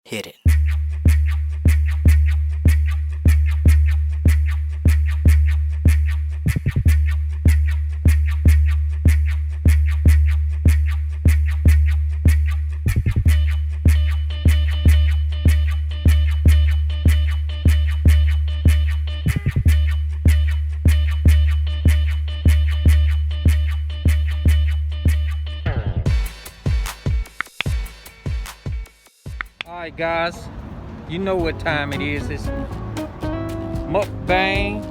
Hit it. Alright guys, you know what time it is. It's Mukbang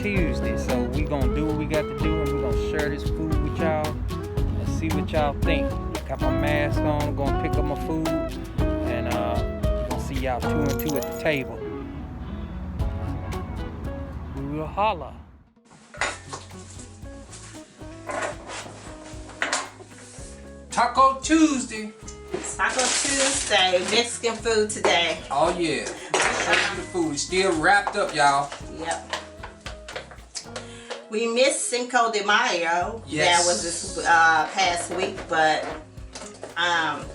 Tuesday. So we gonna do what we got to do and we gonna share this food with y'all and see what y'all think. Got my mask on, gonna pick up my food and gonna see y'all 2 and 2 at the table. We will holla. Taco Tuesday. Taco Tuesday, Mexican food today. Oh yeah. Show you the food. It's still wrapped up, y'all. Yep. We missed Cinco de Mayo. Yes. That was this past week, but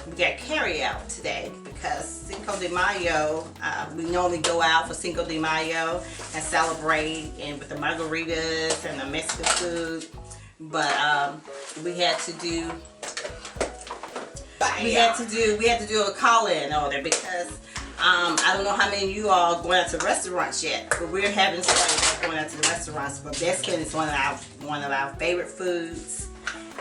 we got carry out today because Cinco de Mayo, we normally go out for Cinco de Mayo and celebrate and with the margaritas and the Mexican food, but we had to do a call-in order because I don't know how many of you all are going out to restaurants yet, but we're having started going out to the restaurants. But Mexican is one of our favorite foods,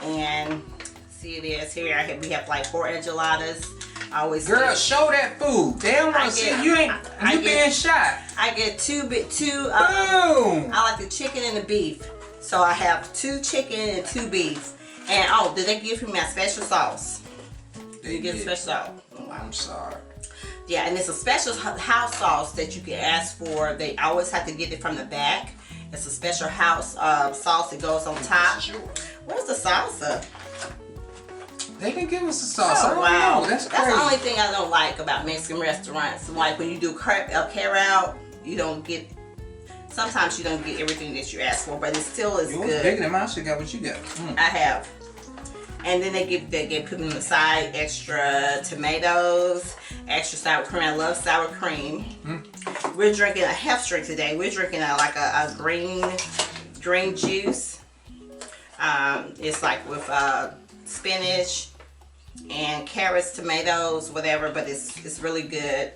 and see it is here. We have like 4 enchiladas. I always Girl, show that food. They don't want to see you. You being shy. I get two. Boom. I like the chicken and the beef, so I have 2 chicken and 2 beef. And oh, did they give me my special sauce? They Get a special sauce. Oh, I'm sorry. Yeah, and it's a special house sauce that you can ask for. They always have to get it from the back. It's a special house sauce that goes on top. Where's the salsa? They can give us the sauce. Oh, wow. That's crazy. That's the only thing I don't like about Mexican restaurants. Like when you do carry out, you don't get. Sometimes you don't get everything that you ask for, but it still is You was good. bigger than mine. Should got what you got. I have. And then they put on the side extra tomatoes, extra sour cream. I love sour cream. We're drinking a health drink today. We're drinking a green juice. It's like with spinach and carrots, tomatoes, whatever. But it's really good.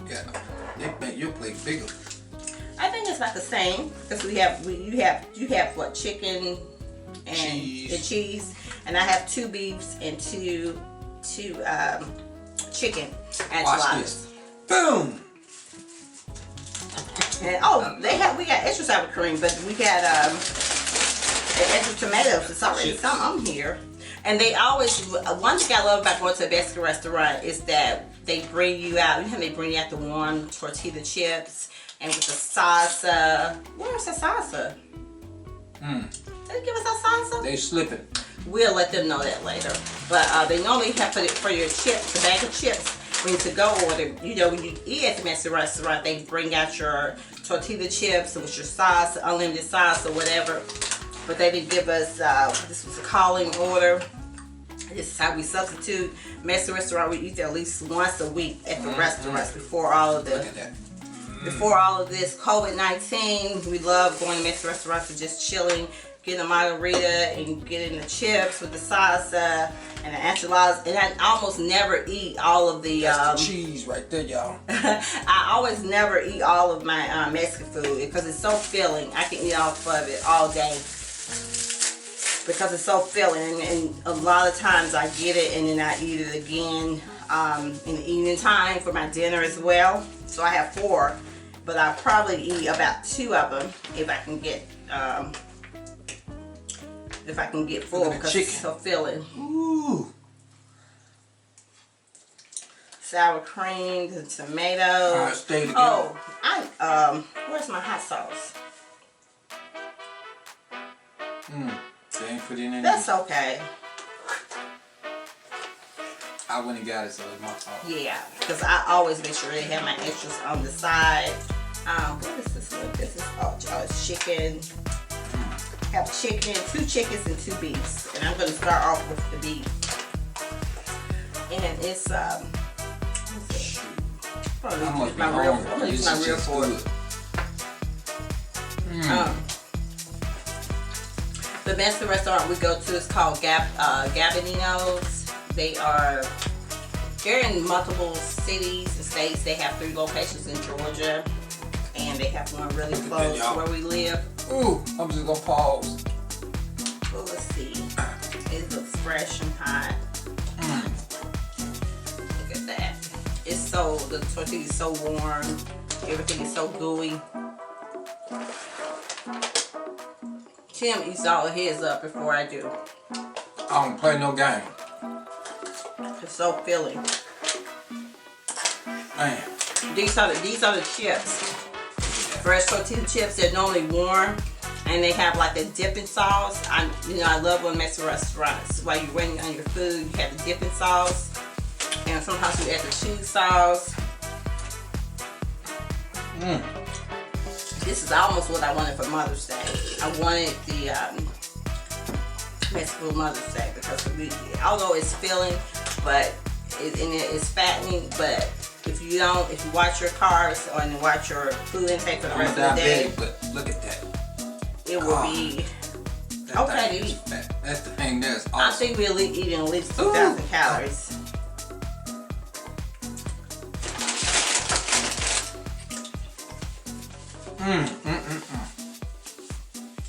Yeah, no. They make your plate bigger. I think it's about the same because you have what, chicken and cheese, and I have 2 beefs and two chicken Watch enchiladas. this. Boom. And we got extra sour cream, but we got extra tomatoes. It's already some on here. And they always, one thing I love about going to a Mexican restaurant is that they bring you out. You know how they bring you out the warm tortilla chips. And with the salsa. Where's the salsa? Did they give us our salsa? They slipping. We'll let them know that later. But they normally have for your chips, the bag of chips, when you to-go order. You know, when you eat at the Mexican restaurant, they bring out your tortilla chips with your sauce, unlimited sauce or whatever. But they didn't give us, this was a calling order. This is how we substitute. Mexican restaurant, we eat at least once a week at the restaurants before all of the... Look at that. Before all of this COVID-19, we love going to Mexican restaurants and just chilling, getting a margarita and getting the chips with the salsa and the enchiladas. And I almost never eat all of the... That's the cheese right there, y'all. I always never eat all of my Mexican food because it's so filling. I can eat off of it all day because it's so filling. And a lot of times I get it and then I eat it again in the evening time for my dinner as well. So I have 4. But I'll probably eat about 2 of them if I can get full because it's so filling. Ooh. Sour cream, the tomatoes. All right, stay together. Oh, where's my hot sauce? They ain't put it in. That's okay. I went and got it, so it's my fault. Yeah, because I always make sure they have my extras on the side. What is this one? This is it's chicken. Have chicken, 2 chickens and 2 beefs. And I'm going to start off with the beef. And it's I must be my hungry. real. I'm gonna use my This is real just fork. good. The Mexican restaurant we go to is called Gabaninos. They're in multiple cities and states. They have 3 locations in Georgia, and they have one really close to where we live. Ooh, I'm just gonna pause. Well, let's see. It looks fresh and hot. Look at that. The tortilla is so warm. Everything is so gooey. Tim eats all of his up before I do. I don't play no game. It's so filling. Man. These are the chips. Fresh tortilla chips. They're normally warm, and they have like the dipping sauce. I love when Mexican restaurants, while you're waiting on your food, you have the dipping sauce, and sometimes you add the cheese sauce. This is almost what I wanted for Mother's Day. I wanted the Mexican Mother's Day because although it's filling, but it's fattening, but if you watch your carbs or you watch your food intake for the rest of the day, but look at that. It will be okay to eat. That's the thing. That's awesome. I think we're eating at least 2,000 calories.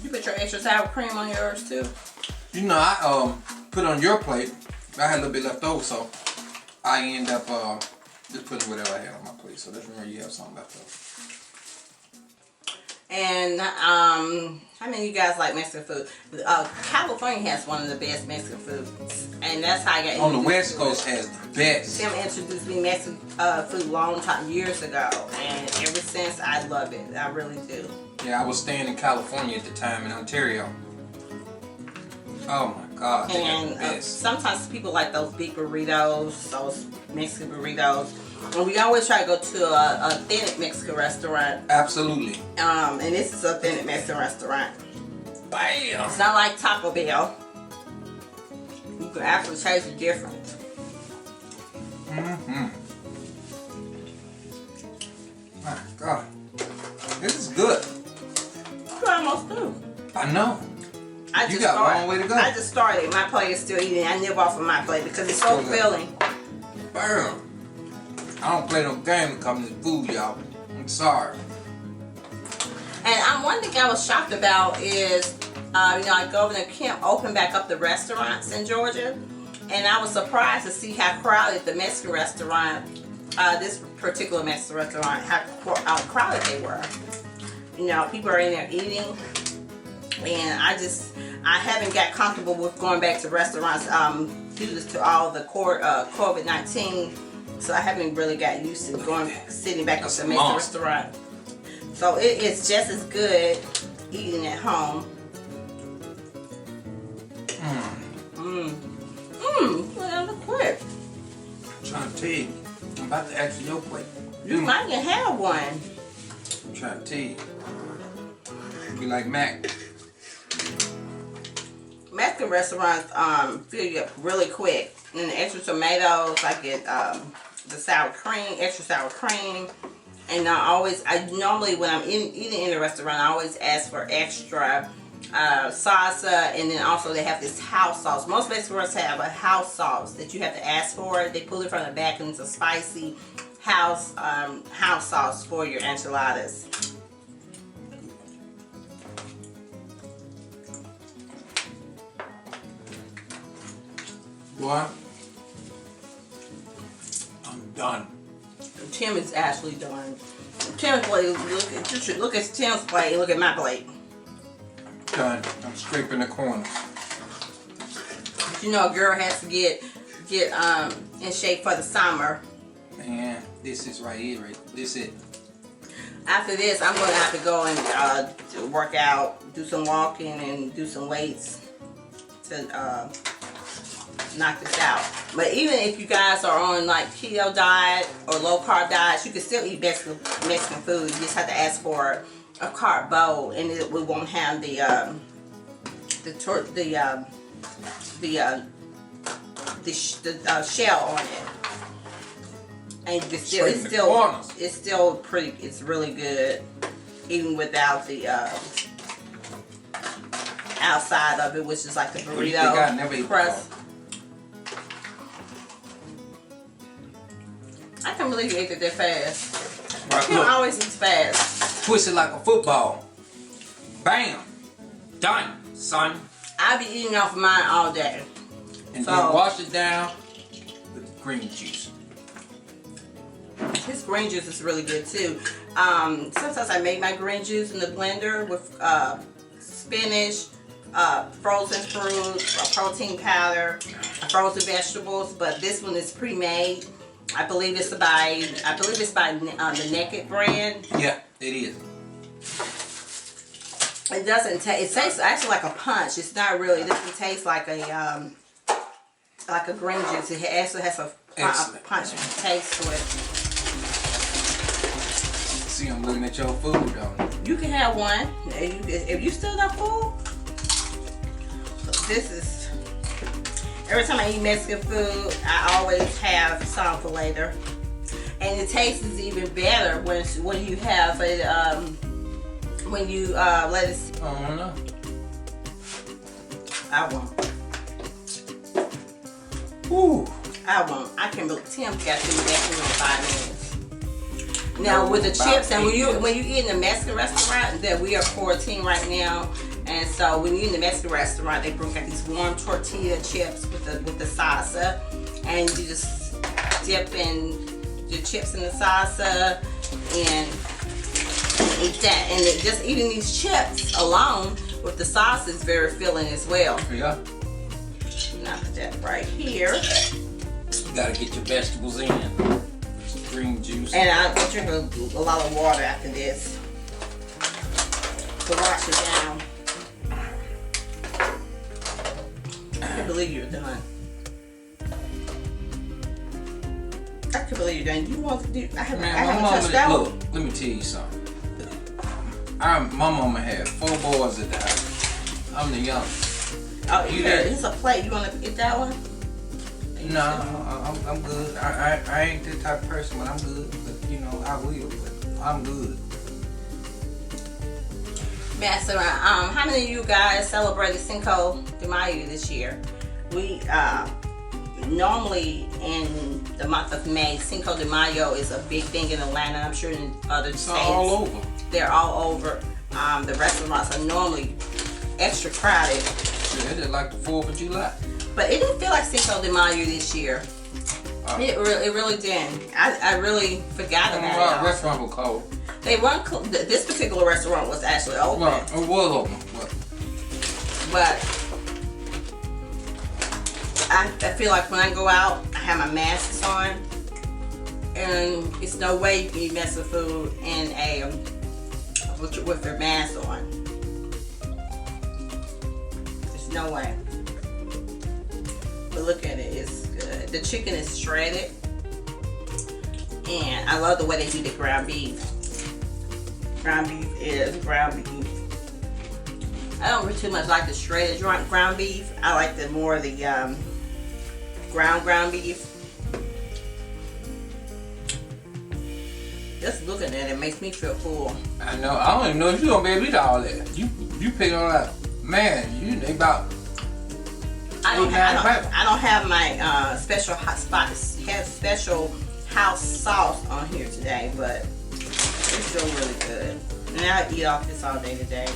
You put your extra sour cream on yours too? You know, I put on your plate. I had a little bit left over, so I end up just putting whatever I had on my plate. So let's remember you have something left over. And how many of you guys like Mexican food? California has one of the best Mexican foods, and that's how I got on the West Coast has the best. Tim introduced me Mexican food years ago, and ever since I love it. I really do. Yeah, I was staying in California at the time in Ontario. Oh my God, they got the And best. sometimes people like those big burritos, those Mexican burritos. And we always try to go to a authentic Mexican restaurant. Absolutely. And this is an authentic Mexican restaurant. Bam! It's not like Taco Bell. You can actually taste the difference. My God, this is good. You're almost through. I know. I You got a long way to go. I just started. My plate is still eating. I nib off of my plate because it's so filling. Bam! I don't play no game when it comes to food, y'all. I'm sorry. And one thing I was shocked about is, like Governor Kemp opened back up the restaurants in Georgia, and I was surprised to see how crowded the Mexican restaurant, this particular Mexican restaurant, how crowded they were. People are in there eating, and I haven't got comfortable with going back to restaurants due to all the COVID-19. So I haven't really got used to sitting back at the Mexican restaurant. So it is just as good eating at home. Well, look quick. I'm trying to tell you, I'm about to ask for your plate. You might can have one. I'm trying to tell you. Be like Mac. Mexican restaurants fill you up really quick. And the extra tomatoes, I get the sour cream, extra sour cream. And I normally when I'm eating in a restaurant, I always ask for extra salsa, and then also they have this house sauce. Most Mexican restaurants have a house sauce that you have to ask for. They pull it from the back, and it's a spicy house sauce for your enchiladas. Boy, I'm done. Tim is actually done. Tim's plate, look at Tim's plate and look at my plate. Done. I'm scraping the corners. A girl has to get in shape for the summer. Man, this is right here, this it. After this, I'm going to have to go and work out, do some walking, and do some weights to knock this out. But even if you guys are on like keto diet or low carb diets, you can still eat Mexican food. You just have to ask for a carb bowl, and we won't have the the shell on it. And it's still pretty. It's really good, even without the outside of it, which is like the burrito crust. I can't believe you ate it that fast. Right, You don't always eat fast. twist it like a football. Bam, done, son. I be eating off of mine all day. And then wash it down with green juice. His green juice is really good too. Sometimes I make my green juice in the blender with spinach, frozen fruit, protein powder, frozen vegetables. But this one is pre-made. I believe it's by the Naked brand. Yeah, it is. It doesn't taste. It tastes actually like a punch. It's not really. It doesn't taste like a green juice. It actually has a punch taste to it. See, I'm looking at your food, don't You can have one if you still not full. This is every time I eat Mexican food, I always have some for later, and the taste is even better when you have it when you let it. I don't know. I won't. Ooh. I won't. I can believe Tim got to be back in 5 minutes. Now with the chips, and when you eat in a Mexican restaurant, that we are quarantined right now, and so when you in the Mexican restaurant, they bring out these warm tortilla chips with the salsa, and you just dip in your chips in the salsa and eat that. And just eating these chips alone with the sauce is very filling as well. Yeah. Now put that right here. You gotta get your vegetables in. Green juice. And I'll drink a lot of water after this to wash it down. I can't believe you're done. I can't believe you're done. You want to do? I haven't touched that one. Look, let me tell you something. My mama had 4 boys at the house. I'm the youngest. Oh, it's a plate. You want to get that one? No, I'm good. I ain't that type of person, but I'm good. But you know, I will. But I'm good. Master, how many of you guys celebrated Cinco de Mayo this year? We normally in the month of May, Cinco de Mayo is a big thing in Atlanta. I'm sure in other states. All over. They're all over. The restaurants are normally extra crowded. Yeah, it's like the 4th of July. But it didn't feel like Cinco de Mayo this year. It really didn't. I really forgot about it. Restaurant was closed. They weren't. This particular restaurant was actually open. Well, it was open, but I feel like when I go out, I have my masks on, and it's no way you can eat Mexican food in with your mask on. There's no way. But look at it, it's good. The chicken is shredded, and I love the way they do the ground beef. Ground beef is ground beef. I don't really too much like the shredded ground beef. I like the more of the ground beef. Just looking at it makes me feel full. I know. I don't even know if you're gonna be able to eat all that. You pick on that, man. You about. I don't have my special hot spots. Have special house sauce on here today, but it's still really good. And I'll eat off this all day today.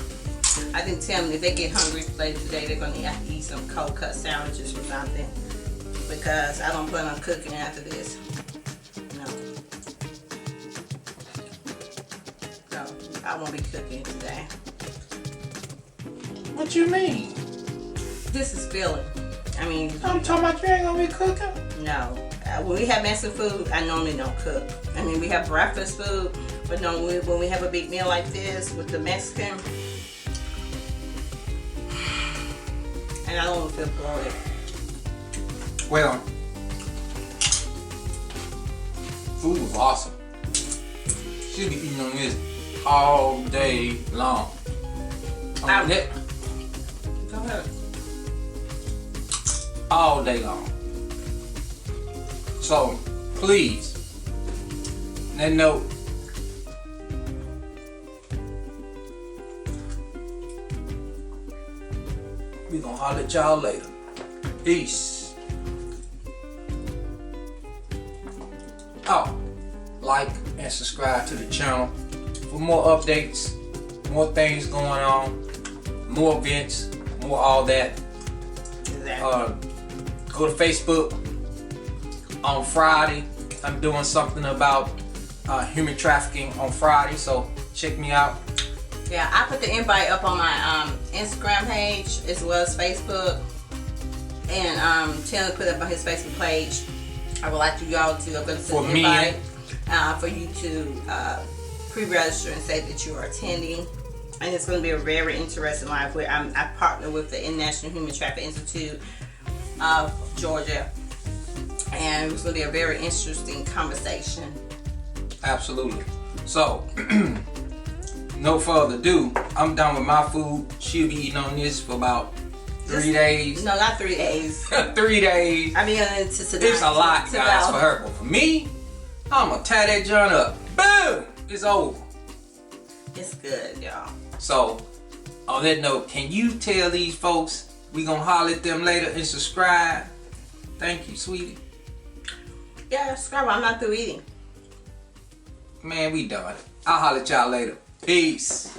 I think Tim, if they get hungry later today, they're gonna have to eat some cold cut sandwiches or something, because I don't plan on cooking after this. No, I won't be cooking today. What you mean? This is filling. I mean, I'm talking about you ain't gonna be cooking. No. When we have Mexican food, I normally don't cook. I mean, we have breakfast food, but normally when we have a big meal like this with the Mexican, and I don't feel bloated. Well, food was awesome. She'll be eating on this all day long. Go ahead. All day long. So please, on that note, we gonna holler at y'all later. Peace. Oh, like and subscribe to the channel for more updates, more things going on, more events, more all that. Exactly. Go to Facebook. On Friday, I'm doing something about human trafficking on Friday, so check me out. Yeah, I put the invite up on my Instagram page as well as Facebook, and Tim put it up on his Facebook page. I would like you all to go to the invite for you to pre-register and say that you are attending. And it's going to be a very interesting live where I partner with the International Human Trafficking Institute of Georgia, and it's going to be a very interesting conversation. Absolutely. So, no further ado, I'm done with my food. She'll be eating on this for about 3 days. No, not 3 days. 3 days. I mean, it's a lot, guys, for her. But for me, I'm going to tie that joint up. Boom! It's over. It's good, y'all. So, on that note, can you tell these folks we going to holler at them later and subscribe? Thank you, sweetie. Yeah, subscribe. I'm not through eating. Man, we done. I'll holler at y'all later. Peace.